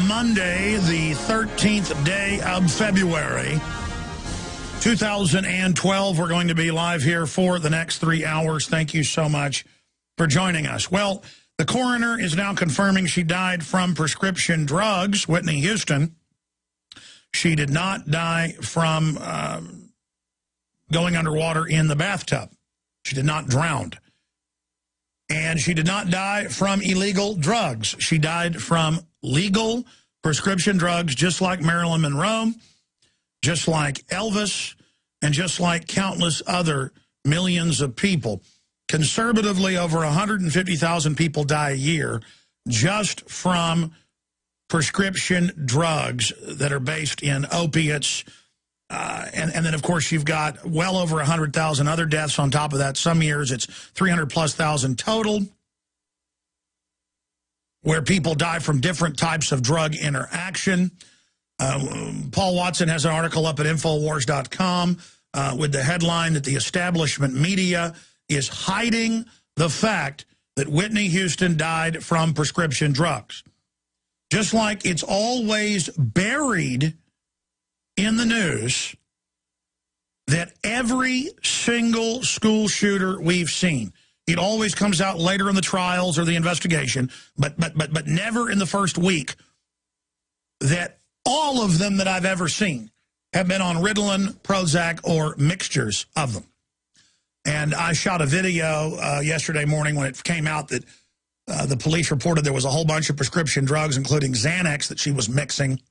Monday, the 13th day of February, 2012. We're going to be live here for the next 3 hours. Thank you so much for joining us. Well, the coroner is now confirming she died from prescription drugs, Whitney Houston. She did not die from going underwater in the bathtub. She did not drown. And she did not die from illegal drugs. She died from legal prescription drugs, just like Marilyn Monroe, just like Elvis, and just like countless other millions of people. Conservatively, over 150,000 people die a year just from prescription drugs that are based in opiates. And then, of course, you've got well over 100,000 other deaths on top of that. Some years it's 300,000+ total, where people die from different types of drug interaction. Paul Watson has an article up at Infowars.com with the headline that the establishment media is hiding the fact that Whitney Houston died from prescription drugs. Just like it's always buried in the news that every single school shooter we've seen, it always comes out later in the trials or the investigation, but never in the first week, that all of them that I've ever seen have been on Ritalin, Prozac, or mixtures of them. And I shot a video yesterday morning when it came out that the police reported there was a whole bunch of prescription drugs, including Xanax, that she was mixing.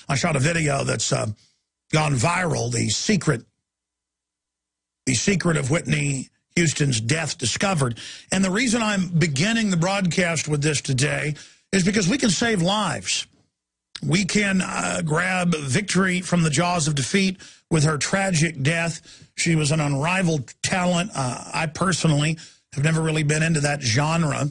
I shot a video that's gone viral, the secret of Whitney Houston's death discovered. And the reason I'm beginning the broadcast with this today is because we can save lives. We can grab victory from the jaws of defeat with her tragic death. She was an unrivaled talent. I personally have never really been into that genre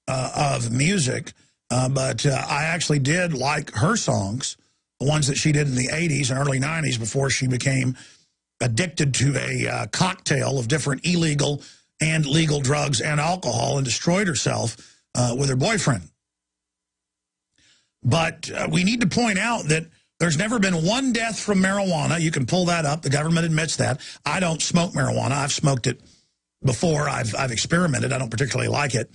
of music. But I actually did like her songs, the ones that she did in the 80s and early 90s before she became addicted to a cocktail of different illegal and legal drugs and alcohol and destroyed herself with her boyfriend. But we need to point out that there's never been one death from marijuana. You can pull that up. The government admits that. I don't smoke marijuana. I've smoked it before. I've experimented. I don't particularly like it.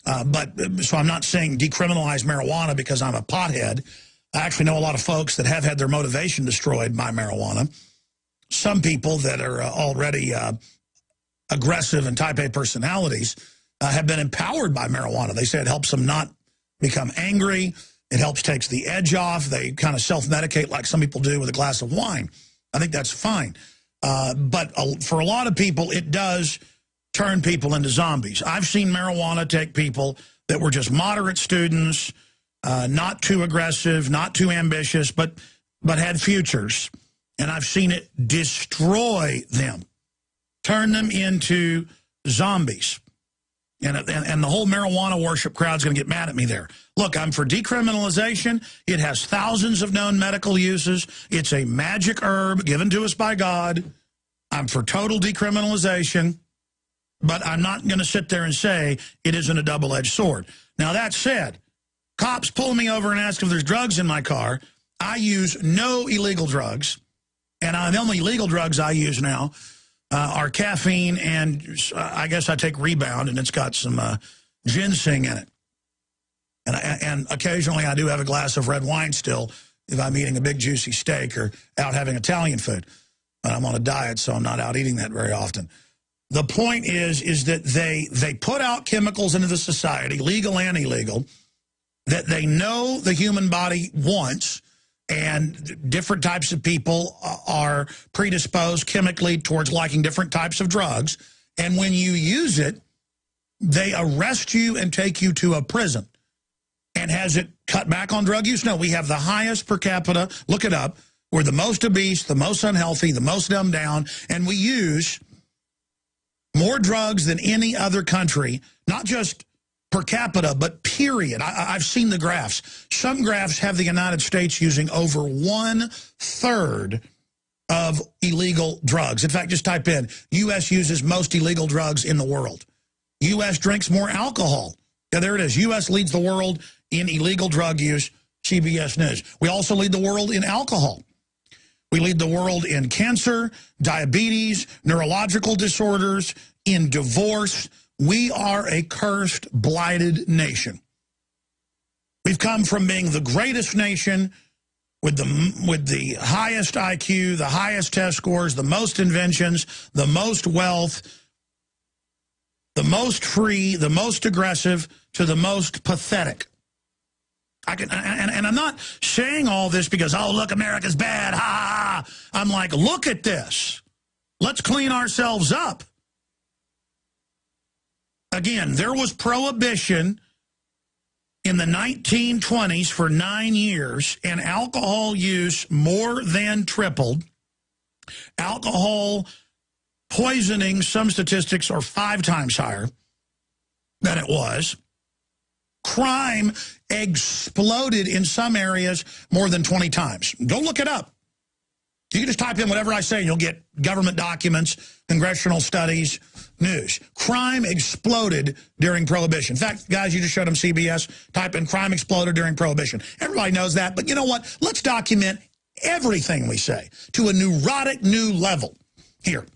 So I'm not saying decriminalize marijuana because I'm a pothead. I actually know a lot of folks that have had their motivation destroyed by marijuana. Some people that are already aggressive and type A personalities have been empowered by marijuana. They say it helps them not become angry. It takes the edge off. They kind of self-medicate like some people do with a glass of wine. I think that's fine. But for a lot of people, it does turn people into zombies. I've seen marijuana take people that were just moderate students, not too aggressive, not too ambitious, but had futures. And I've seen it destroy them, turn them into zombies. And the whole marijuana worship crowd's going to get mad at me there. Look, I'm for decriminalization. It has thousands of known medical uses. It's a magic herb given to us by God. I'm for total decriminalization. But I'm not going to sit there and say it isn't a double-edged sword. Now, that said, cops pull me over and ask if there's drugs in my car. I use no illegal drugs. And the only legal drugs I use now are caffeine, and I guess I take Rebound, and it's got some ginseng in it. And occasionally I do have a glass of red wine still if I'm eating a big juicy steak or out having Italian food. But I'm on a diet, so I'm not out eating that very often. The point is that they put out chemicals into the society, legal and illegal, that they know the human body wants, and different types of people are predisposed chemically towards liking different types of drugs. And when you use it, they arrest you and take you to a prison. And has it cut back on drug use? No, we have the highest per capita. Look it up. We're the most obese, the most unhealthy, the most dumbed down, and we use more drugs than any other country, not just per capita, but period. I've seen the graphs. Some graphs have the United States using over 1/3 of illegal drugs. In fact, just type in, U.S. uses most illegal drugs in the world. U.S. drinks more alcohol. Yeah, there it is. U.S. leads the world in illegal drug use, CBS News. We also lead the world in alcohol. We lead the world in cancer, diabetes, neurological disorders, in divorce. We are a cursed, blighted nation. We've come from being the greatest nation with the highest IQ, the highest test scores, the most inventions, the most wealth, the most free, the most aggressive, to the most pathetic. And I'm not saying all this because, oh, look, America's bad, ha, ha, ha. I'm like, look at this. Let's clean ourselves up. Again, there was prohibition in the 1920s for 9 years, and alcohol use more than tripled. Alcohol poisoning, some statistics are 5 times higher than it was. Crime exploded in some areas more than 20 times. Go look it up. You can just type in whatever I say and you'll get government documents, congressional studies, news. Crime exploded during Prohibition. In fact, guys, you just showed them CBS. Type in crime exploded during Prohibition. Everybody knows that, but you know what? Let's document everything we say to a neurotic new level here.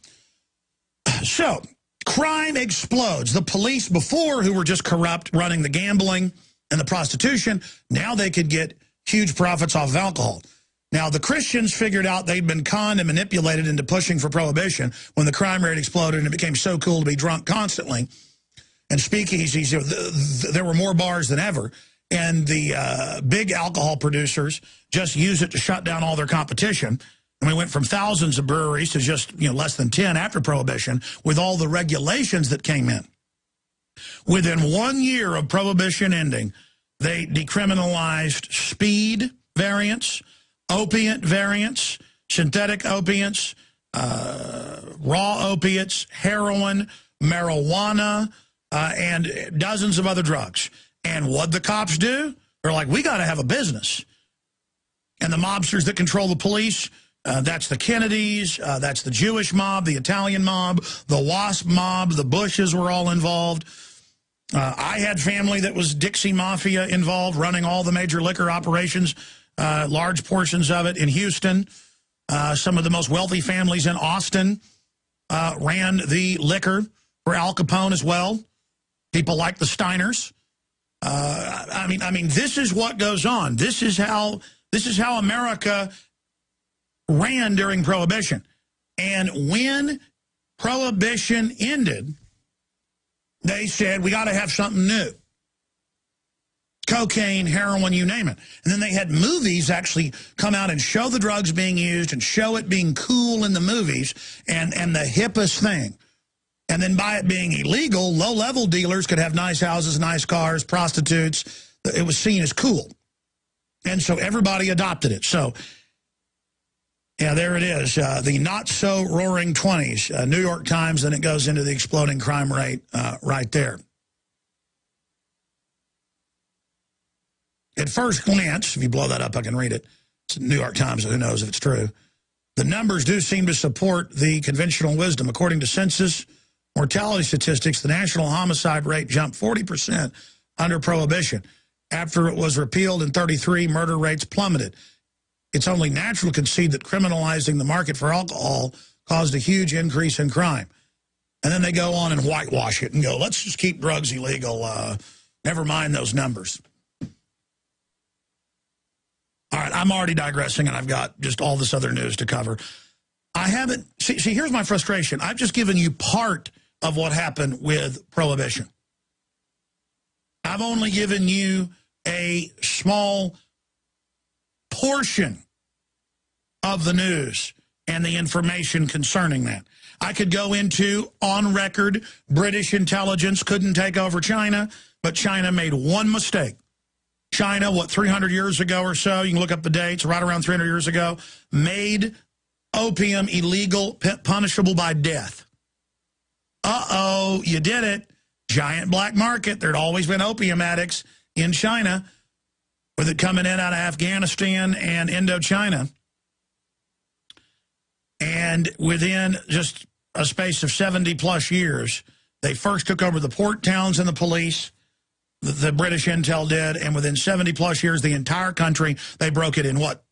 So, crime explodes. The police before, who were just corrupt, running the gambling and the prostitution, now they could get huge profits off of alcohol. Now, the Christians figured out they'd been conned and manipulated into pushing for prohibition when the crime rate exploded and it became so cool to be drunk constantly. And speakeasies, there were more bars than ever. And the big alcohol producers just used it to shut down all their competition. And we went from thousands of breweries to just less than 10 after Prohibition with all the regulations that came in. Within 1 year of Prohibition ending, they decriminalized speed variants, opiate variants, synthetic opiates, raw opiates, heroin, marijuana, and dozens of other drugs. And what'd the cops do? They're like, we got to have a business. And the mobsters that control the police, that's the Kennedys, that's the Jewish mob, the Italian mob, the WASP mob, the Bushes were all involved. I had family that was Dixie Mafia involved, running all the major liquor operations, large portions of it in Houston. Some of the most wealthy families in Austin ran the liquor for Al Capone as well. People like the Steiners. I mean, this is what goes on. This is how America ran during Prohibition. And when Prohibition ended, they said, we got to have something new. Cocaine, heroin, you name it. And then they had movies actually come out and show the drugs being used and show it being cool in the movies and the hippest thing. And then by it being illegal, low-level dealers could have nice houses, nice cars, prostitutes. It was seen as cool. And so everybody adopted it. So, yeah, there it is. The not-so-roaring 20s. New York Times, then it goes into the exploding crime rate right there. At first glance, if you blow that up, I can read it. It's New York Times, so who knows if it's true. The numbers do seem to support the conventional wisdom. According to census mortality statistics, the national homicide rate jumped 40% under Prohibition. After it was repealed in 33, murder rates plummeted. It's only natural to concede that criminalizing the market for alcohol caused a huge increase in crime. And then they go on and whitewash it and go, let's just keep drugs illegal. Never mind those numbers. All right, I'm already digressing, and I've got just all this other news to cover. I haven't... See, here's my frustration. I've just given you part of what happened with Prohibition. I've only given you a small portion of the news and the information concerning that. I could go into, on record, British intelligence couldn't take over China, but China made one mistake. China, 300 years ago or so, you can look up the dates, right around 300 years ago, made opium illegal, punishable by death. Uh-oh, you did it. Giant black market. There'd always been opium addicts in China, with it coming in out of Afghanistan and Indochina. And within just a space of 70-plus years, they first took over the port towns and the police. the British intel did, and within 70-plus years, the entire country, they broke it in what?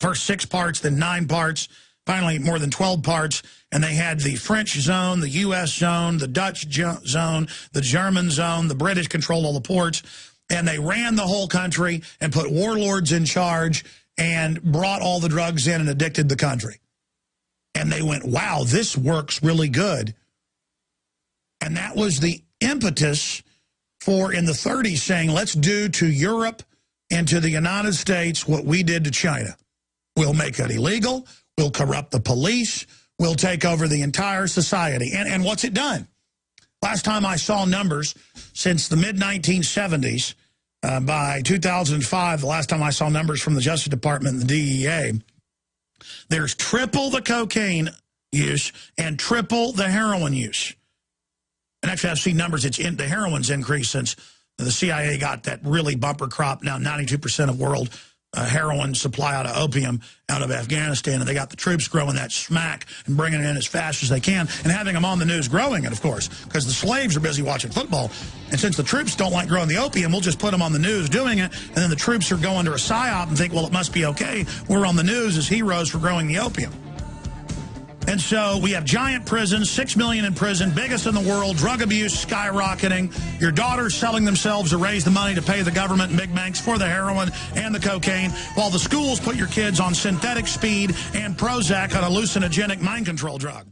First 6 parts, then 9 parts, finally more than 12 parts, and they had the French zone, the U.S. zone, the Dutch zone, the German zone, the British controlled all the ports, and they ran the whole country and put warlords in charge and brought all the drugs in and addicted the country. And they went, wow, this works really good. And that was the impetus for, in the 30s, saying, let's do to Europe and to the United States what we did to China. We'll make it illegal. We'll corrupt the police. We'll take over the entire society. And what's it done? Last time I saw numbers, since the mid-1970s, by 2005, the last time I saw numbers from the Justice Department and the DEA, there's triple the cocaine use and triple the heroin use. And actually, I've seen numbers, the heroin's increased since the CIA got that really bumper crop. Now 92% of world heroin supply out of opium out of Afghanistan, and they got the troops growing that smack and bringing it in as fast as they can and having them on the news growing it, of course, because the slaves are busy watching football. And since the troops don't like growing the opium, we'll just put them on the news doing it, and then the troops are going to a psyop and think, well, it must be okay. We're on the news as heroes for growing the opium. And so we have giant prisons, 6 million in prison, biggest in the world, drug abuse skyrocketing, your daughters selling themselves to raise the money to pay the government and big banks for the heroin and the cocaine, while the schools put your kids on synthetic speed and Prozac, on a hallucinogenic mind control drug.